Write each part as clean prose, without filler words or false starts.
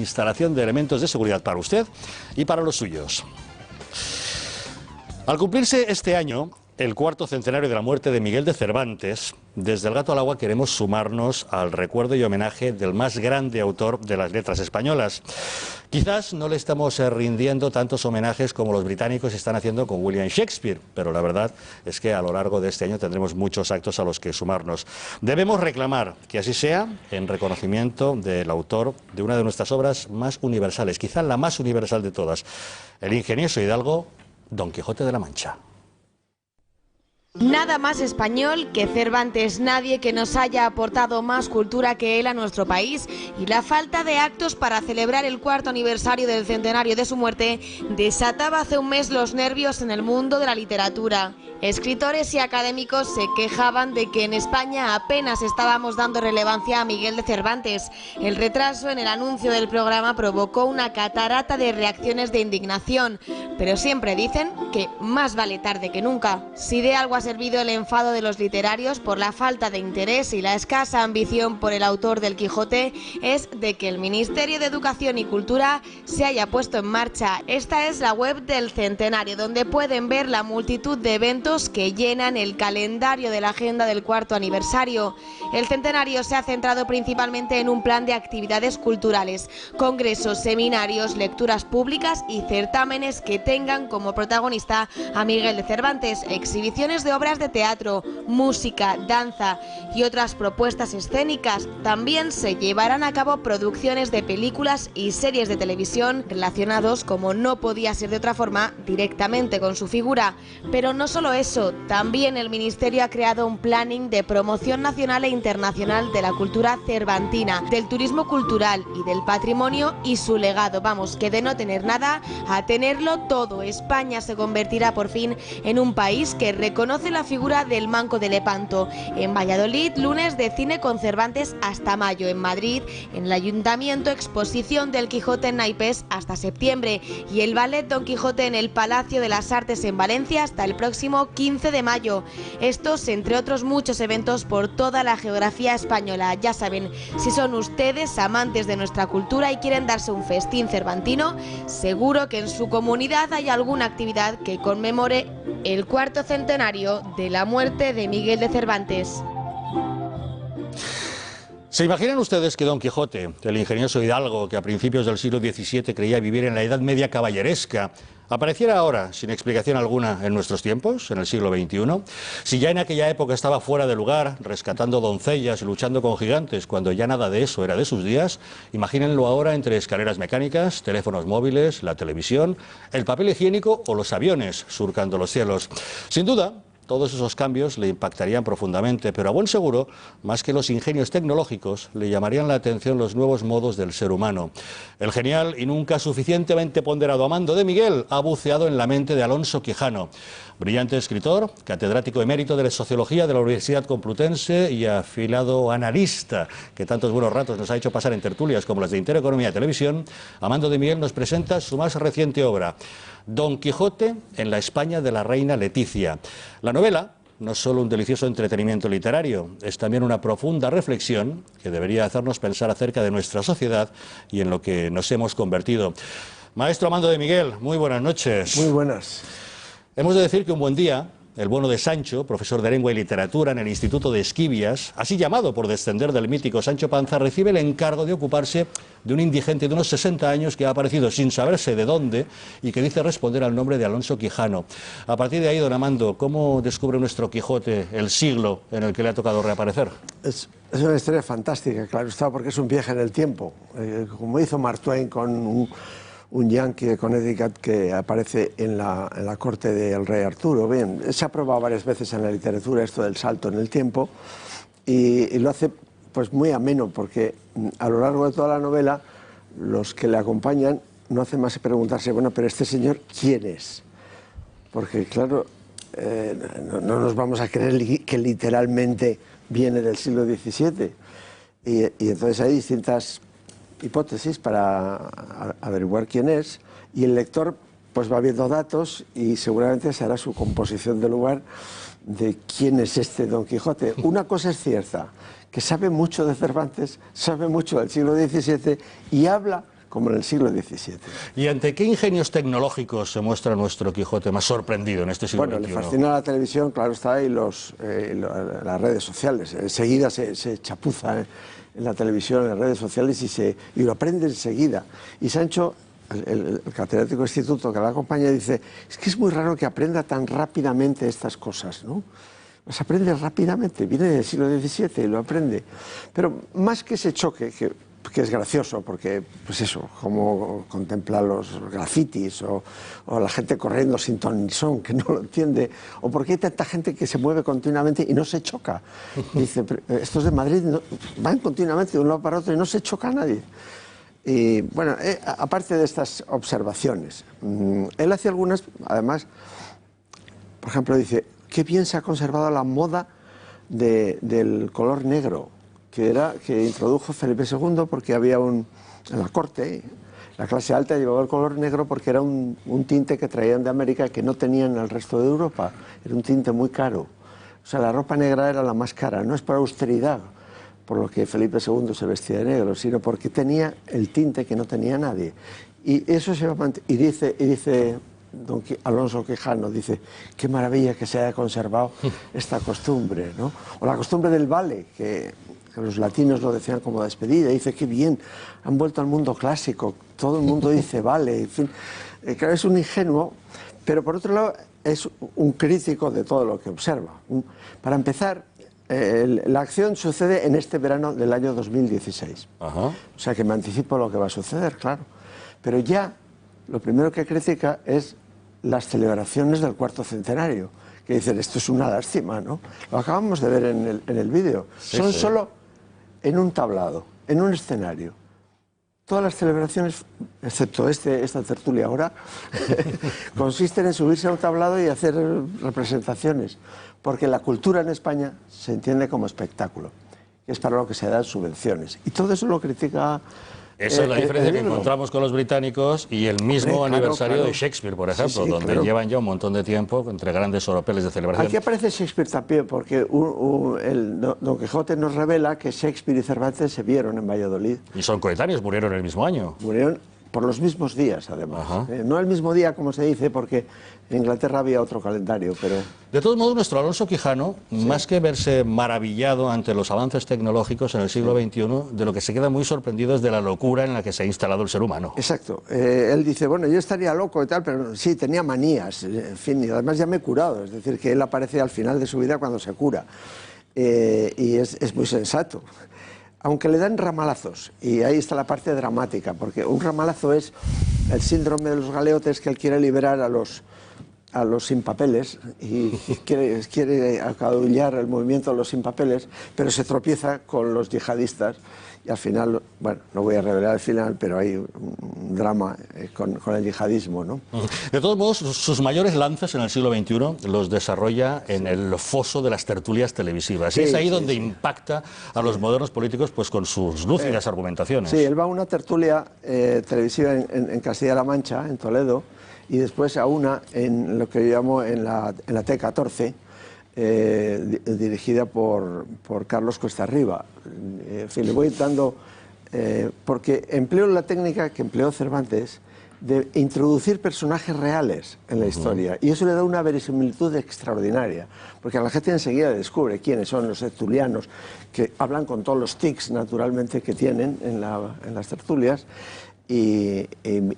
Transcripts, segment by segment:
instalación de elementos de seguridad para usted y para los suyos. Al cumplirse este año el cuarto centenario de la muerte de Miguel de Cervantes, desde El Gato al Agua queremos sumarnos al recuerdo y homenaje del más grande autor de las letras españolas. Quizás no le estamos rindiendo tantos homenajes como los británicos están haciendo con William Shakespeare, pero la verdad es que a lo largo de este año tendremos muchos actos a los que sumarnos. Debemos reclamar que así sea en reconocimiento del autor de una de nuestras obras más universales, quizá la más universal de todas, el ingenioso hidalgo Don Quijote de la Mancha. Nada más español que Cervantes, nadie que nos haya aportado más cultura que él a nuestro país, y la falta de actos para celebrar el cuarto aniversario del centenario de su muerte desataba hace un mes los nervios en el mundo de la literatura. Escritores y académicos se quejaban de que en España apenas estábamos dando relevancia a Miguel de Cervantes. El retraso en el anuncio del programa provocó una catarata de reacciones de indignación, pero siempre dicen que más vale tarde que nunca. Si de algo ha servido el enfado de los literarios por la falta de interés y la escasa ambición por el autor del Quijote, es de que el Ministerio de Educación y Cultura se haya puesto en marcha. Esta es la web del centenario, donde pueden ver la multitud de eventos que llenan el calendario de la agenda del cuarto aniversario. El centenario se ha centrado principalmente en un plan de actividades culturales, congresos, seminarios, lecturas públicas y certámenes que tengan como protagonista a Miguel de Cervantes, exhibiciones de obras de teatro, música, danza y otras propuestas escénicas. También se llevarán a cabo producciones de películas y series de televisión relacionados, como no podía ser de otra forma, directamente con su figura. Pero no solo eso, también el Ministerio ha creado un planning de promoción nacional e internacional de la cultura cervantina, del turismo cultural y del patrimonio y su legado. Vamos, que de no tener nada a tenerlo todo. España se convertirá por fin en un país que reconoce la figura del Manco de Lepanto. En Valladolid, lunes de cine con Cervantes hasta mayo. En Madrid, en el Ayuntamiento, exposición del Quijote en naipes hasta septiembre. Y el ballet Don Quijote en el Palacio de las Artes en Valencia hasta el próximo 15 de mayo. Estos, entre otros muchos eventos por toda la geografía española. Ya saben, si son ustedes amantes de nuestra cultura y quieren darse un festín cervantino, seguro que en su comunidad hay alguna actividad que conmemore el cuarto centenario de la muerte de Miguel de Cervantes. ¿Se imaginan ustedes que Don Quijote, el ingenioso hidalgo que a principios del siglo XVII creía vivir en la Edad Media caballeresca, apareciera ahora, sin explicación alguna, en nuestros tiempos, en el siglo XXI? Si ya en aquella época estaba fuera de lugar, rescatando doncellas y luchando con gigantes, cuando ya nada de eso era de sus días, imagínenlo ahora entre escaleras mecánicas, teléfonos móviles, la televisión, el papel higiénico o los aviones surcando los cielos. Sin duda, todos esos cambios le impactarían profundamente, pero a buen seguro, más que los ingenios tecnológicos, le llamarían la atención los nuevos modos del ser humano. El genial y nunca suficientemente ponderado Amando de Miguel ha buceado en la mente de Alonso Quijano, brillante escritor, catedrático emérito de Sociología de la Universidad Complutense y afilado analista, que tantos buenos ratos nos ha hecho pasar en tertulias como las de Intereconomía y Televisión. Amando de Miguel nos presenta su más reciente obra, Don Quijote en la España de la reina Leticia. La novela no es solo un delicioso entretenimiento literario, es también una profunda reflexión que debería hacernos pensar acerca de nuestra sociedad y en lo que nos hemos convertido. Maestro Amando de Miguel, muy buenas noches. Muy buenas. Hemos de decir que un buen día, el bueno de Sancho, profesor de lengua y literatura en el Instituto de Esquivias, así llamado por descender del mítico Sancho Panza, recibe el encargo de ocuparse de un indigente de unos 60 años que ha aparecido sin saberse de dónde y que dice responder al nombre de Alonso Quijano. A partir de ahí, don Amando, ¿cómo descubre nuestro Quijote el siglo en el que le ha tocado reaparecer? Es una historia fantástica, claro está, porque es un viaje en el tiempo. Como hizo Mark Twain con un yanqui de Connecticut que aparece en la corte del rey Arturo. Bien, se ha probado varias veces en la literatura esto del salto en el tiempo y lo hace pues muy ameno, porque a lo largo de toda la novela los que le acompañan no hacen más que preguntarse, bueno, pero este señor, ¿quién es? Porque claro, no nos vamos a creer que literalmente viene del siglo XVII y entonces hay distintas hipótesis para averiguar quién es, y el lector pues va viendo datos y seguramente se hará su composición de lugar de quién es este Don Quijote. Una cosa es cierta, que sabe mucho de Cervantes, sabe mucho del siglo XVII y habla como en el siglo XVII. ¿Y ante qué ingenios tecnológicos se muestra nuestro Quijote más sorprendido en este siglo XXI? Bueno, le fascina la televisión, claro está, y las redes sociales. Enseguida se chapuza en la televisión, en las redes sociales, y lo aprende enseguida. Y Sancho, el catedrático de instituto que la acompaña, dice, es que es muy raro que aprenda tan rápidamente estas cosas, ¿no? Las aprende rápidamente, viene del siglo XVII y lo aprende. Pero más que ese choque, que es gracioso, porque, pues eso, como contempla los grafitis o la gente corriendo sin ton ni son, que no lo entiende, o porque hay tanta gente que se mueve continuamente y no se choca. Dice, estos de Madrid van continuamente de un lado para otro y no se choca a nadie. Y bueno, aparte de estas observaciones, él hace algunas, además, por ejemplo, dice, qué bien se ha conservado la moda del color negro, que introdujo Felipe II, porque había en la corte, la clase alta llevaba el color negro porque era un tinte que traían de América que no tenían el resto de Europa, era un tinte muy caro. O sea, la ropa negra era la más cara, no es por austeridad, por lo que Felipe II se vestía de negro, sino porque tenía el tinte que no tenía nadie. Y eso se va a mantener. Y dice don Alonso Quijano, dice, qué maravilla que se haya conservado esta costumbre, ¿no? O la costumbre del vale, que los latinos lo decían como despedida, dice, qué bien, han vuelto al mundo clásico, todo el mundo dice vale, en fin. Claro, es un ingenuo, pero por otro lado es un crítico de todo lo que observa. Para empezar, la acción sucede en este verano del año 2016. Ajá. O sea que me anticipo lo que va a suceder, claro. Pero ya lo primero que critica es las celebraciones del cuarto centenario, que dicen, esto es una lástima, ¿no? Lo acabamos de ver en el vídeo. Sí, son solo en un tablado, en un escenario. Todas las celebraciones, excepto esta tertulia ahora, consisten en subirse a un tablado y hacer representaciones, porque la cultura en España se entiende como espectáculo, que es para lo que se dan subvenciones. Y todo eso lo critica... Esa es la diferencia que encontramos con los británicos y el mismo aniversario de Shakespeare, por ejemplo, donde llevan ya un montón de tiempo entre grandes oropeles de celebración. Aquí aparece Shakespeare también, porque Don Quijote nos revela que Shakespeare y Cervantes se vieron en Valladolid. Y son coetáneos, murieron el mismo año. Murieron por los mismos días, además. No el mismo día, como se dice, porque en Inglaterra había otro calendario, pero... De todos modos, nuestro Alonso Quijano, más que verse maravillado ante los avances tecnológicos en el siglo XXI, de lo que se queda muy sorprendido es de la locura en la que se ha instalado el ser humano. Exacto. Él dice, bueno, yo estaría loco y tal, pero sí, tenía manías, en fin, y además ya me he curado, es decir, que él aparece al final de su vida cuando se cura, y es muy sensato. Aunque le dan ramalazos, y ahí está la parte dramática, porque un ramalazo es el síndrome de los galeotes, que él quiere liberar a los sin papeles y quiere acaudillar el movimiento de los sin papeles, pero se tropieza con los yihadistas y al final, bueno, no voy a revelar el final, pero hay un drama con el yihadismo, ¿no? De todos modos, sus mayores lances en el siglo XXI los desarrolla en el foso de las tertulias televisivas. Y es ahí donde impacta a los modernos políticos, pues con sus lúcidas argumentaciones. Sí, él va a una tertulia televisiva en Castilla-La Mancha, en Toledo, y después a una en lo que yo llamo en la T14, dirigida por Carlos Cuesta Arriba. En fin, le voy dando, porque empleo la técnica que empleó Cervantes de introducir personajes reales en la historia, y eso le da una verisimilitud extraordinaria, porque a la gente enseguida descubre quiénes son los tertulianos, que hablan con todos los tics naturalmente que tienen en las tertulias, y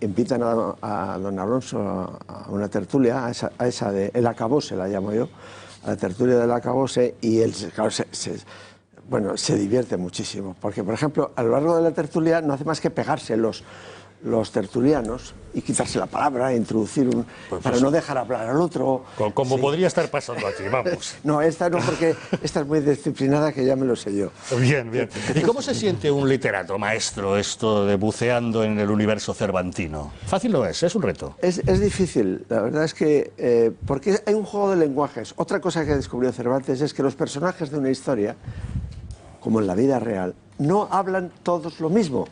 invitan a don Alonso a una tertulia, a esa de El Acabose, la llamo yo, a la tertulia del Acabose, y él, claro, se divierte muchísimo, porque, por ejemplo, a lo largo de la tertulia no hace más que pegarse los tertulianos y quitarse la palabra, introducir para no dejar hablar al otro. Como podría estar pasando aquí, vamos. No, esta no, porque esta es muy disciplinada, que ya me lo sé yo. Bien, bien. ¿Y cómo se siente un literato maestro esto de buceando en el universo cervantino? Fácil no es un reto. Es difícil, la verdad es que, porque hay un juego de lenguajes. Otra cosa que descubrió Cervantes es que los personajes de una historia, como en la vida real, no hablan todos lo mismo.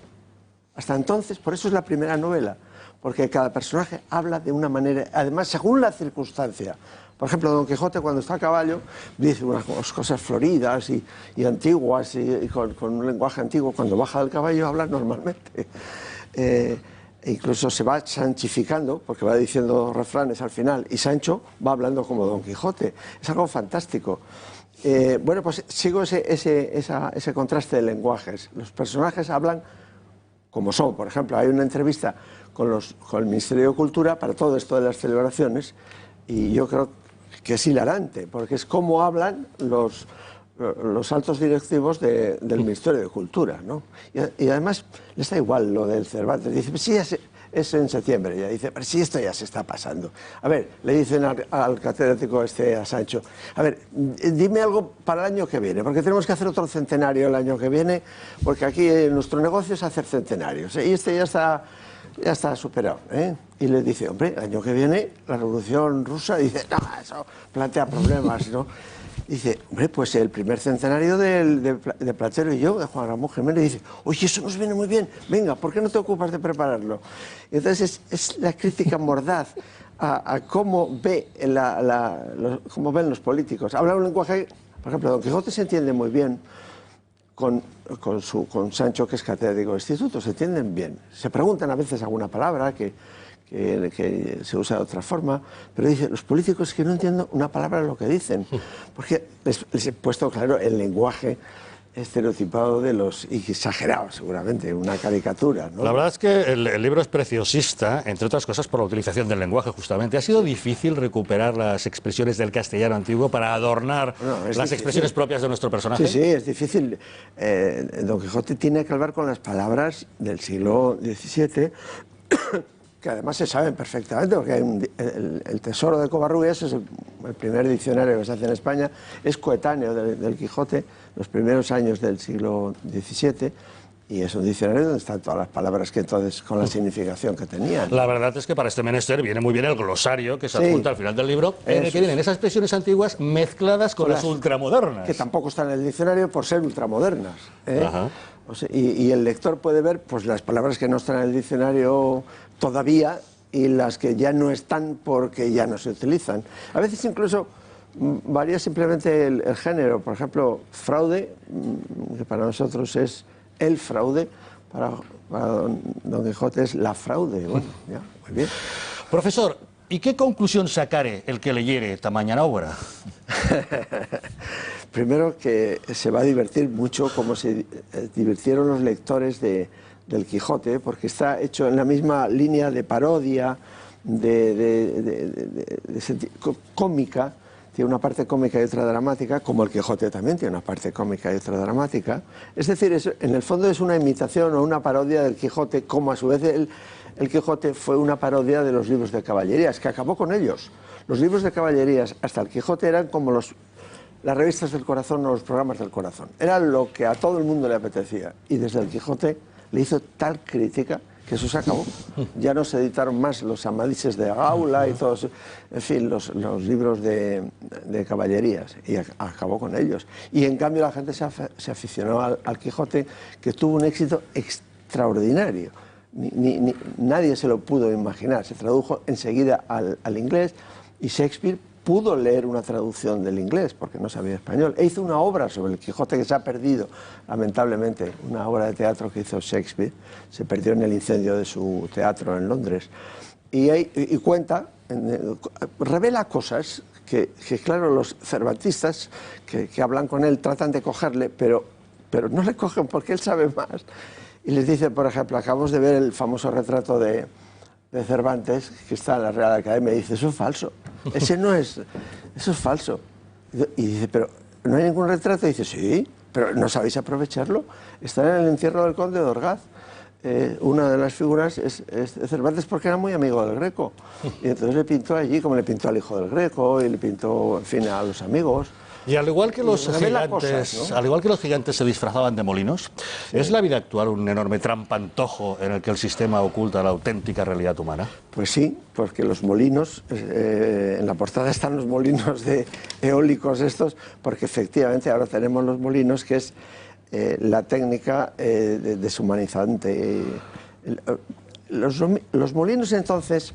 Hasta entonces, por eso es la primera novela, porque cada personaje habla de una manera, además según la circunstancia. Por ejemplo, Don Quijote, cuando está a caballo, dice unas cosas floridas y antiguas y con un lenguaje antiguo. Cuando baja del caballo habla normalmente. incluso se va sanchificando, porque va diciendo refranes al final, y Sancho va hablando como Don Quijote. Es algo fantástico. Bueno, pues sigo ese contraste de lenguajes. Los personajes hablan como son. Por ejemplo, hay una entrevista con el Ministerio de Cultura para todo esto de las celebraciones, y yo creo que es hilarante, porque es cómo hablan los altos directivos del Ministerio de Cultura, ¿no? Y además les da igual lo del Cervantes. Dice, pues sí, es en septiembre. Ya dice, pero sí, esto ya se está pasando. A ver, le dicen al catedrático a Sancho, a ver, dime algo para el año que viene, porque tenemos que hacer otro centenario el año que viene, porque aquí nuestro negocio es hacer centenarios, y este ya está superado, ¿eh? Y le dice, hombre, el año que viene la Revolución Rusa, dice, no, eso plantea problemas, ¿no? Dice, hombre, pues el primer centenario de Platero y yo, de Juan Ramón Jiménez, dice, oye, eso nos viene muy bien, venga, ¿por qué no te ocupas de prepararlo? Y entonces es la crítica mordaz a cómo cómo ven los políticos. Habla un lenguaje, por ejemplo, Don Quijote se entiende muy bien con Sancho, que es catedrático de instituto, se entienden bien. Se preguntan a veces alguna palabra que se usa de otra forma, pero dice, los políticos que no entiendo una palabra de lo que dicen, porque les he puesto, claro, el lenguaje estereotipado y exagerado, seguramente, una caricatura, ¿no? La verdad es que el libro es preciosista, entre otras cosas por la utilización del lenguaje, justamente. ¿Ha sido difícil recuperar las expresiones del castellano antiguo para adornar las expresiones propias de nuestro personaje? Sí, es difícil. Don Quijote tiene que hablar con las palabras del siglo XVII, que además se saben perfectamente, porque hay el Tesoro de Covarrubias es el primer diccionario que se hace en España, es coetáneo del Quijote, los primeros años del siglo XVII, y es un diccionario donde están todas las palabras que entonces, con la significación que tenían. La verdad es que para este menester viene muy bien el glosario que se adjunta al final del libro, en el que vienen esas expresiones antiguas mezcladas con las ultramodernas. Que tampoco están en el diccionario por ser ultramodernas, ¿eh? Ajá. O sea, y el lector puede ver pues las palabras que no están en el diccionario todavía y las que ya no están porque ya no se utilizan. A veces incluso varía simplemente el género. Por ejemplo, fraude, que para nosotros es el fraude, para Don Quijote es la fraude. Bueno, ya, muy bien. Profesor, ¿y qué conclusión sacare el que leyere tamaña obra? Primero, que se va a divertir mucho como se divirtieron los lectores del Quijote, porque está hecho en la misma línea de parodia, cómica, tiene una parte cómica y otra dramática, como el Quijote también tiene una parte cómica y otra dramática. Es decir, en el fondo es una imitación o una parodia del Quijote, como a su vez el Quijote fue una parodia de los libros de caballerías, que acabó con ellos. Los libros de caballerías hasta el Quijote eran como las revistas del corazón o los programas del corazón. Era lo que a todo el mundo le apetecía. Y desde el Quijote le hizo tal crítica que eso se acabó. Ya no se editaron más los Amadises de Gaula y todos, en fin, los libros de caballerías, y acabó con ellos. Y en cambio la gente se aficionó al Quijote, que tuvo un éxito extraordinario. Nadie se lo pudo imaginar. Se tradujo enseguida al inglés, y Shakespeare pudo leer una traducción del inglés porque no sabía español, e hizo una obra sobre el Quijote que se ha perdido, lamentablemente, una obra de teatro que hizo Shakespeare, se perdió en el incendio de su teatro en Londres, y cuenta, revela cosas que claro, los cervantistas que hablan con él tratan de cogerle, pero no le cogen porque él sabe más. Y les dice, por ejemplo, acabamos de ver el famoso retrato de Cervantes, que está en la Real Academia, y dice, eso es falso, eso es falso. Y dice, pero ¿no hay ningún retrato? Y dice, sí, pero ¿no sabéis aprovecharlo? Está en el entierro del conde de Orgaz. Una de las figuras es Cervantes, porque era muy amigo del Greco. Y entonces le pintó allí, como le pintó al hijo del Greco, y le pintó, en fin, a los amigos. Y al igual que los gigantes, cosas, ¿no? al igual que los gigantes se disfrazaban de molinos, sí. ¿Es la vida actual un enorme trampantojo en el que el sistema oculta la auténtica realidad humana? Pues sí, porque los molinos, en la portada están los molinos eólicos estos, porque efectivamente ahora tenemos los molinos, que es la técnica deshumanizante. Los molinos entonces,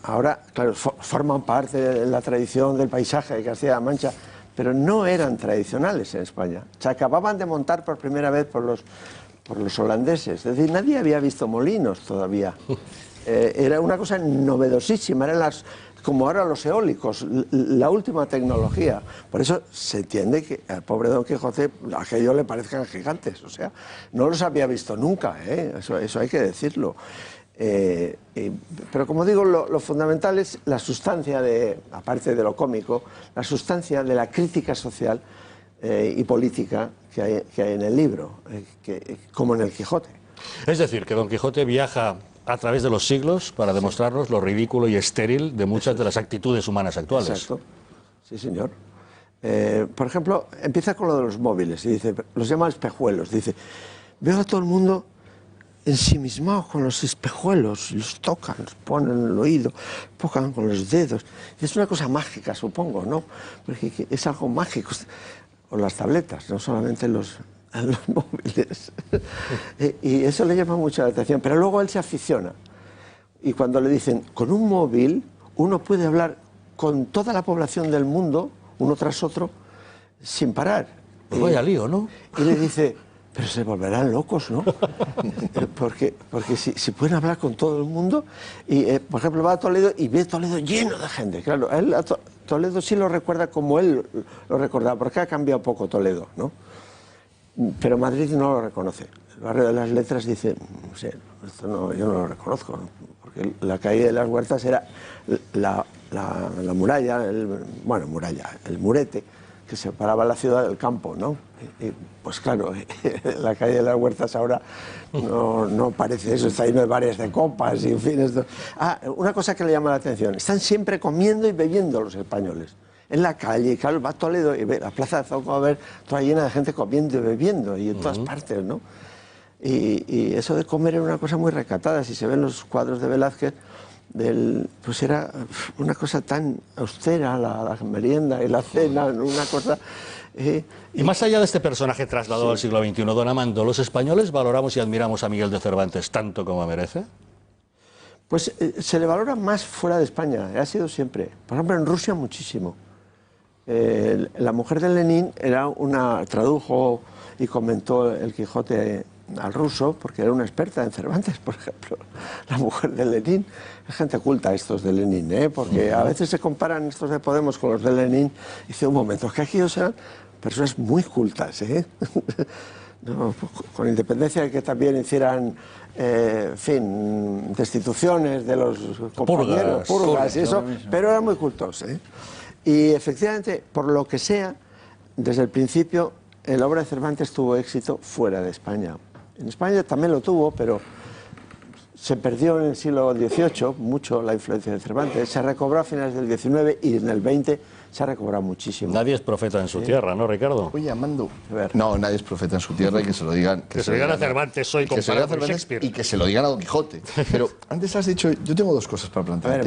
ahora, claro, forman parte de la tradición del paisaje de Castilla-La Mancha, pero no eran tradicionales en España. Se acababan de montar por primera vez por por los holandeses. Es decir, nadie había visto molinos todavía. Era una cosa novedosísima, eran como ahora los eólicos, la última tecnología. Por eso se entiende que al pobre Don Quijote aquello le parezcan gigantes, o sea, no los había visto nunca, eso hay que decirlo. Pero como digo, lo fundamental es la sustancia, aparte de lo cómico, la sustancia de la crítica social y política que hay en el libro, como en el Quijote. Es decir, que Don Quijote viaja a través de los siglos para demostrarnos lo ridículo y estéril de muchas de las actitudes humanas actuales. Exacto, sí señor. Por ejemplo, empieza con lo de los móviles y dice, los llama espejuelos, dice, veo a todo el mundo ensimismado con los espejuelos, los tocan, los ponen en el oído, tocan con los dedos. Y es una cosa mágica, supongo, ¿no? Porque es algo mágico. O las tabletas, no solamente los móviles. Y eso le llama mucho la atención. Pero luego él se aficiona. Y cuando le dicen, con un móvil uno puede hablar con toda la población del mundo, uno tras otro, sin parar. Pues vaya lío, ¿no? Y le dice, pero se volverán locos, ¿no? Porque si pueden hablar con todo el mundo, y por ejemplo va a Toledo y ve Toledo lleno de gente. Claro, él Toledo sí lo recuerda como él lo recordaba, porque ha cambiado poco Toledo, ¿no? Pero Madrid no lo reconoce. El barrio de las Letras dice, no sé, esto no, yo no lo reconozco, ¿no? Porque la calle de las Huertas era la muralla, el murete, que separaba la ciudad del campo, ¿no? Y, pues claro, la calle de las Huertas ahora no parece eso, está lleno de bares de copas y en fin. Esto. Una cosa que le llama la atención, están siempre comiendo y bebiendo los españoles. En la calle, claro, va a Toledo y ve la plaza de Zócalo, a ver, toda llena de gente comiendo y bebiendo, y en todas partes, ¿no? Y eso de comer era una cosa muy recatada, si se ven los cuadros de Velázquez, pues era una cosa tan austera, la merienda y la cena, una cosa... Y más allá de este personaje trasladado al siglo XXI, don Amando, ¿los españoles valoramos y admiramos a Miguel de Cervantes tanto como merece? Pues se le valora más fuera de España, ha sido siempre. Por ejemplo, en Rusia muchísimo. La mujer de Lenin tradujo y comentó el Quijote al ruso, porque era una experta en Cervantes, por ejemplo. La mujer de Lenin, es gente culta estos de Lenin, porque a veces se comparan estos de Podemos con los de Lenin, y dice, un momento, es que aquí eran personas muy cultas, no, con independencia de que también hicieran, en fin, destituciones de los compañeros, purgas y eso, pero eran muy cultos, Y efectivamente, por lo que sea, desde el principio, la obra de Cervantes tuvo éxito fuera de España. En España también lo tuvo, pero se perdió en el siglo XVIII mucho la influencia de Cervantes. Se recobró a finales del XIX y en el XX se ha recobrado muchísimo. Nadie es profeta en su tierra, ¿no, Ricardo? Oye, Amando, no, nadie es profeta en su tierra y que se lo digan... Que se lo digan a Cervantes hoy comparado con Shakespeare. Y que se lo digan a Don Quijote. Pero antes has dicho, yo tengo dos cosas para plantear.